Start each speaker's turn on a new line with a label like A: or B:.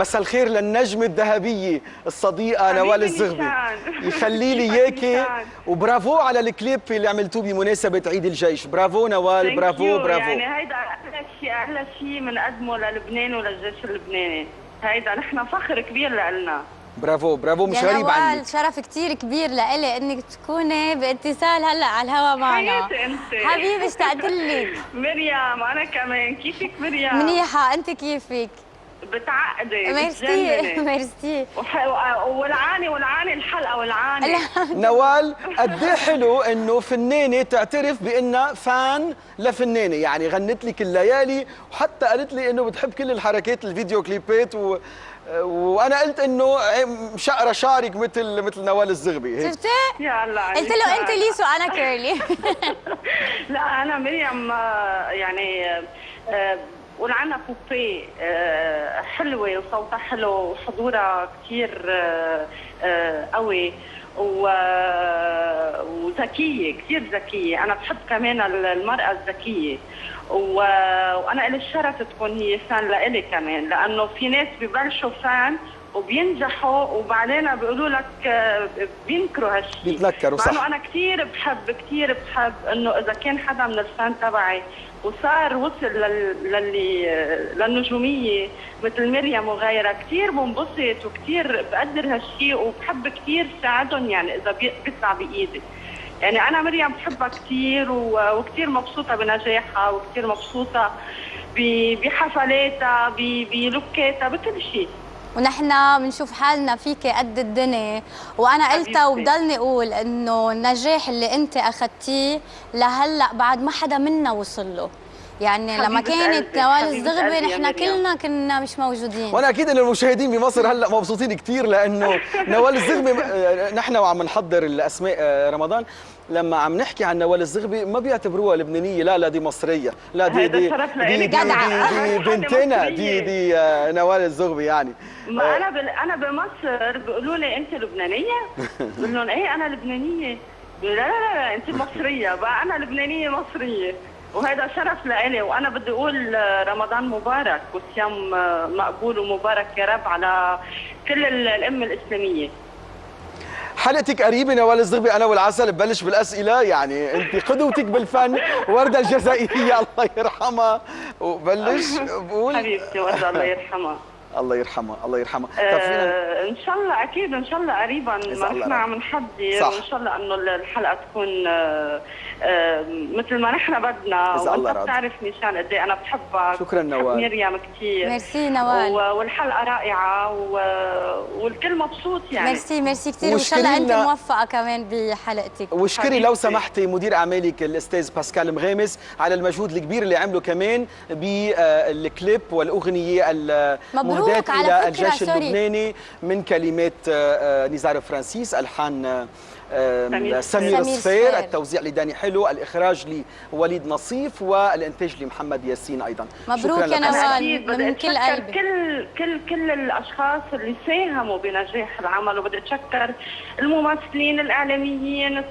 A: مساء الخير للنجمة الذهبية الصديقة نوال الزغبي. يخلي لي اياكي، وبرافو على الكليب اللي عملتوه بمناسبة عيد الجيش. برافو نوال، برافو برافو.
B: يعني هيدا أحلى شيء بنقدمه للبنان وللجيش اللبناني. هيدا نحن فخر كبير لنا.
A: برافو برافو، مش غريب عنك.
C: نوال شرف كثير كبير لإلي انك تكوني باتصال هلا على الهوا معنا.
B: حياتي انت
C: حبيبي اشتقت لك.
B: مريم انا كمان، كيفك مريم؟
C: منيحة، انت كيفك؟
B: بتعقدي
C: ميرسي ميرسي.
B: والعاني الحلقه والعاني.
A: نوال قد ايه حلو انه فنانه تعترف بانها فان لفنانه، يعني غنت لك الليالي وحتى قالت لي انه بتحب كل الحركات الفيديو كليبات وانا قلت انه شقره شعرك مثل نوال الزغبي هيك.
C: شفتي؟
B: يا الله عليك.
C: قلت له انت ليس وانا كيرلي.
B: لا انا مريم يعني ولعنا بوبي حلوه وصوتها حلو وحضورها كثير قوي وذكيه، كثير ذكيه. انا بحب كمان المراه الذكيه وانا لي الشرف تكون هي فان لإلي كمان، لانه في ناس ببلشوا فان وبينجحوا وبعدين بيقولوا لك بينكروا هالشيء.
A: بيتنكروا صح.
B: مع انه انا كثير بحب انه اذا كان حدا من الفان تبعي وصار وصل للنجوميه مثل مريم وغيرها، كثير بنبسط وكثير بقدر هالشيء وبحب كثير ساعدهم، يعني اذا بيطلع بايدي. يعني انا مريم بحبها كثير وكثير مبسوطه بنجاحها وكثير مبسوطه بحفلاتها بلوكاتها بكل شيء.
C: ونحن بنشوف حالنا فيك قد الدنيا، وانا قلتها وبضلني اقول انه النجاح اللي انت اخذتيه لهلا بعد ما حدا منا وصل له. يعني لما كانت نوال الزغبي نحن كلنا كنا مش موجودين.
A: وانا اكيد انه المشاهدين بمصر هلا مبسوطين كثير لانه نوال الزغبي نحن وعم نحضر الاسماء رمضان لما عم نحكي عن نوال الزغبي ما بيعتبروها لبنانيه، لا دي مصريه، لا دي بنتنا، دي نوال الزغبي يعني.
B: ما انا بمصر بيقولوا لي انت لبنانيه؟ بقول لهم ايه انا لبنانيه. لا انت مصريه. بقى انا لبنانيه مصريه وهذا شرف لإلي. وانا بدي اقول رمضان مبارك وصيام مقبول ومبارك يا رب على كل الامه الاسلاميه.
A: حلقتك قريبه نوال الزغبي، انا والعسل ببلش بالاسئله، يعني انت قدوتك بالفن ورده الجزائريه الله يرحمها، وبلش بقول
B: حبيبتي ورده الله يرحمها.
A: الله يرحمها الله يرحمها.
B: ان شاء الله اكيد ان شاء الله قريبا ما نحن عم نحضر، وان شاء الله انه الحلقه تكون مثل ما نحن بدنا. وانت بتعرفني شان قد ايه انا بحبك.
A: شكرا نوال.
B: مريم كثير.
C: ميرسي نوال.
B: والحلقه رائعه والكل مبسوط يعني.
C: ميرسي كثير، وان شاء الله انت موفقه كمان بحلقتك.
A: واشكري لو سمحتي مدير اعمالك الاستاذ باسكال مغامس على المجهود الكبير اللي عمله كمان بالكليب والاغنيه مهداة إلى الجيش اللبناني من كلمات نزار فرانسيس، ألحان سمير صفير، التوزيع لداني حلو، الإخراج لوليد نصيف، والإنتاج لمحمد ياسين أيضا.
C: مبروك يا نوال من كل قلبي.
B: كل الأشخاص اللي ساهموا بنجاح العمل، وبدي أتشكر الممثلين الإعلاميين